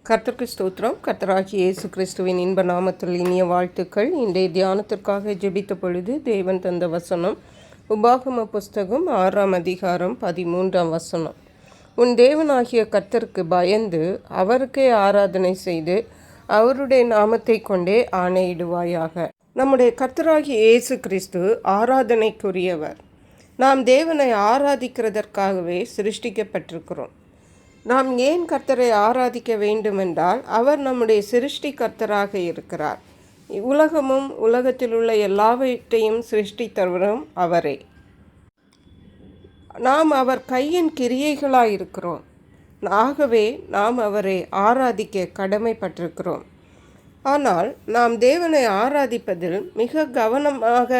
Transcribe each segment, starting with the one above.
கர்த்தருக்கு ஸ்தோத்திரம். கர்த்தராகிய இயேசு கிறிஸ்துவின் இன்ப நாமத்தில் இனிய வாழ்த்துக்கள். இன்றைய தியானத்திற்காக ஜெபித்த பொழுது தேவன் தந்த வசனம் உபாகம புஸ்தகம் 6ஆம் அதிகாரம் 13ஆம் வசனம். உன் தேவனாகிய கர்த்தருக்கு பயந்து அவருக்கே ஆராதனை செய்து அவருடைய நாமத்தை கொண்டே ஆணையிடுவாயாக. நம்முடைய கர்த்தராகிய இயேசு கிறிஸ்து ஆராதனைக்குரியவர். நாம் தேவனை ஆராதிக்கிறதற்காகவே சிருஷ்டிக்கப்பட்டிருக்கிறோம். நாம் ஏன் கர்த்தரை ஆராதிக்க வேண்டுமென்றால் அவர் நம்முடைய சிருஷ்டி கர்த்தராக இருக்கிறார். உலகமும் உலகத்தில் உள்ள எல்லாவற்றையும் சிருஷ்டித்தவரும் அவரே. நாம் அவர் கையின் கிரியைகளாக இருக்கிறோம். ஆகவே நாம் அவரை ஆராதிக்க கடமைப்பட்டிருக்கிறோம். ஆனால் நாம் தேவனை ஆராதிப்பதில் மிக கவனமாக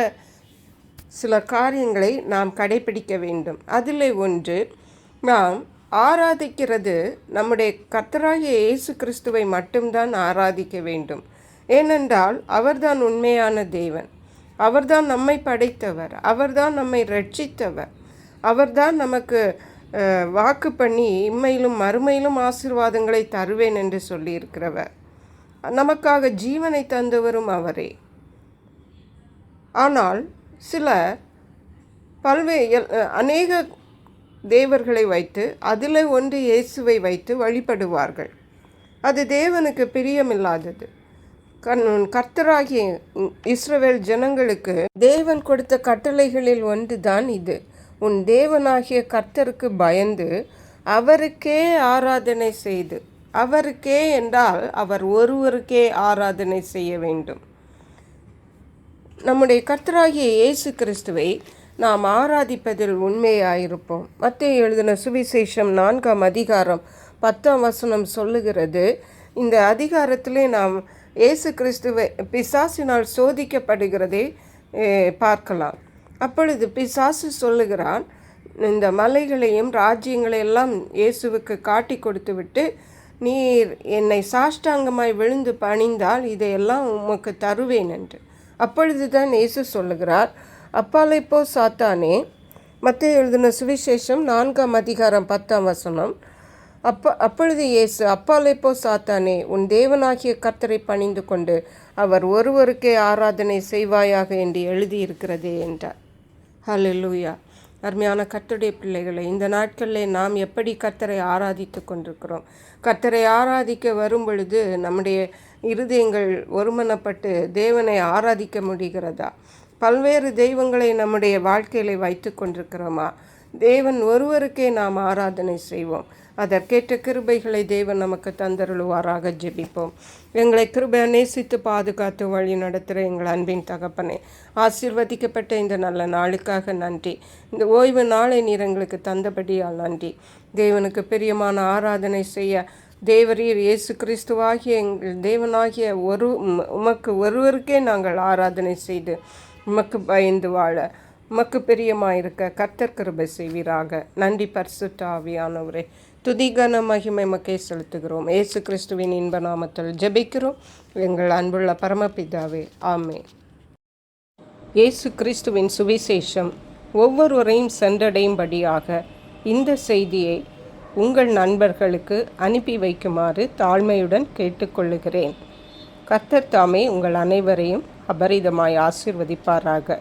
சில காரியங்களை நாம் கடைபிடிக்க வேண்டும். அதில் ஒன்று, நாம் ஆராதிக்கிறது நம்முடைய கர்த்தராகிய இயேசு கிறிஸ்துவை மட்டும்தான் ஆராதிக்க வேண்டும். ஏனென்றால் அவர்தான் உண்மையான தேவன். அவர்தான் நம்மை படைத்தவர். அவர்தான் நம்மை ரட்சித்தவர். அவர்தான் நமக்கு வாக்கு பண்ணி இம்மையிலும் மறுமையிலும் ஆசீர்வாதங்களை தருவேன் என்று சொல்லியிருக்கிறவர். நமக்காக ஜீவனை தந்தவரும் அவரே. ஆனால் சில அநேக தேவர்களை வைத்து அதில் ஒன்று இயேசுவை வைத்து வழிபடுவார்கள். அது தேவனுக்கு பிரியமில்லாதது. கர்த்தராகிய இஸ்ரவேல் ஜனங்களுக்கு தேவன் கொடுத்த கட்டளைகளில் ஒன்று தான் இது. உன் தேவனாகிய கர்த்தருக்கு பயந்து அவருக்கே ஆராதனை செய்து, அவருக்கே என்றால் அவர் ஒருவருக்கே ஆராதனை செய்ய வேண்டும். நம்முடைய கர்த்தராகிய இயேசு கிறிஸ்துவை நாம் ஆராதிப்பதில் உண்மையாயிருப்போம். மத்தேயு எழுதின சுவிசேஷம் 4ஆம் அதிகாரம் 10ஆம் வசனம் சொல்லுகிறது. இந்த அதிகாரத்திலே நாம் இயேசு கிறிஸ்துவை பிசாசினால் சோதிக்கப்படுகிறதை பார்க்கலாம். அப்பொழுது பிசாசு சொல்லுகிறான், இந்த மலைகளையும் ராஜ்யங்களையெல்லாம் இயேசுவுக்கு காட்டி கொடுத்து விட்டு, நீர் என்னை சாஷ்டாங்கமாய் விழுந்து பணிந்தால் இதையெல்லாம் உமக்கு தருவேன் என்று. அப்பொழுது தான் இயேசு சொல்லுகிறார், அப்பாலை போ சாத்தானே. மத்தேயு எழுதின சுவிசேஷம் 4ஆம் அதிகாரம் 10ஆம் வசனம். அப்பொழுது இயேசு, அப்பாலை போ சாத்தானே, உன் தேவனாகிய கர்த்தரை பணிந்து கொண்டு அவர் ஒருவருக்கே ஆராதனை செய்வாயாக என்று எழுதியிருக்கிறதே என்றார். ஹல்லேலூயா. அருமையான கர்த்தருடைய பிள்ளைகளை, இந்த நாட்களில் நாம் எப்படி கர்த்தரை ஆராதித்து கொண்டிருக்கிறோம்? கர்த்தரை ஆராதிக்க வரும் பொழுது நம்முடைய இருதயங்கள் ஒருமனப்பட்டு தேவனை ஆராதிக்க முடிகிறதா? பல்வேறு தெய்வங்களை நம்முடைய வாழ்க்கையில் வைத்து கொண்டிருக்கிறோமா? தேவன் ஒருவருக்கே நாம் ஆராதனை செய்வோம். அதற்கேற்ற கிருபைகளை தேவன் நமக்கு தந்தருளுவாராக. ஜெபிப்போம். எங்களை கிருபை நேசித்து பாதுகாத்து வழி நடத்துகிற எங்கள் அன்பின் தகப்பனே, ஆசீர்வதிக்கப்பட்ட இந்த நல்ல நாளுக்காக நன்றி. இந்த ஓய்வு நாளை நீர் எங்களுக்கு தந்தபடியால் நன்றி. தேவனுக்கு பிரியமான ஆராதனை செய்ய தேவரீர் இயேசு கிறிஸ்துவாகிய எங்கள் தேவனாகிய உமக்கு ஒருவருக்கே நாங்கள் ஆராதனை செய்து உமக்கு பயந்து வாழ உமக்கு பிரியமாயிருக்க கர்த்தர் கிருபை செய்வீராக. நன்றி பரிசுத்த ஆவியானவரே. துதிகன மகிமை மக்கே செலுத்துகிறோம். இயேசு கிறிஸ்துவின் இன்ப நாமத்தில் ஜெபிக்கிறோம் எங்கள் அன்புள்ள பரமபிதாவே, ஆமென். இயேசு கிறிஸ்துவின் சுவிசேஷம் ஒவ்வொருவரையும் சென்றடையும்படியாக இந்த செய்தியை உங்கள் நண்பர்களுக்கு அனுப்பி வைக்குமாறு தாழ்மையுடன் கேட்டுக்கொள்ளுகிறேன். கர்த்தர் தாமே உங்கள் அனைவரையும் அபரிதமாய் ஆசீர்வதிப்பாராக.